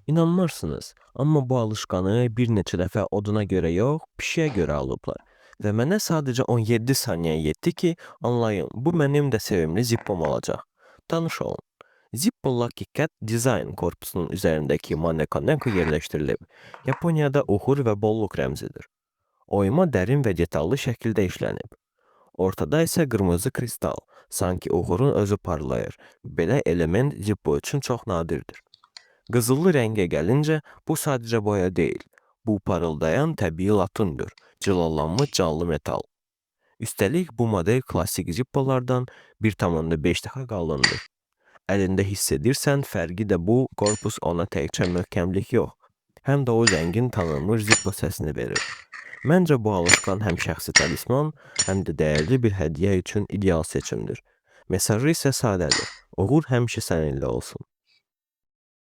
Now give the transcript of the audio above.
İnanmazsınız, amma bu alışkanlığı bir neçə dəfə oduna görə yox, pişiyə görə alıblar. Və mənə sadəcə 17 saniyə yetdi ki, anlayın, bu mənim də sevimli Zippom olacaq. Tanış olun. Zippo Lucky Cat dizayn korpusunun üzərindəki Manekoneko yerləşdirilib. Yaponiyada uğur və bolluq rəmzidir. Oyma dərin və detallı şəkildə işlənib. Ortada isə qırmızı kristal, sanki uğurun özü parlayır. Belə element Zippo üçün çox nadirdir. Qızıllı rəngə gəlincə, bu sadəcə boya deyil. Bu parıldayan təbii latındır, cilalanmış canlı metal. Üstəlik bu model klassik Zippolardan 1,5 daha qalındır. Əlində hiss edirsən, fərqi də bu, korpus ona təkcə möhkəmlik yox, həm də o zəngin tanınmış Zippo səsini verir. Məncə bu alışqan həm şəxsi talisman, həm də dəyərli bir hədiyyə üçün ideal seçimdir. Mesajı isə sadədir. Uğur həmişə səninlə olsun.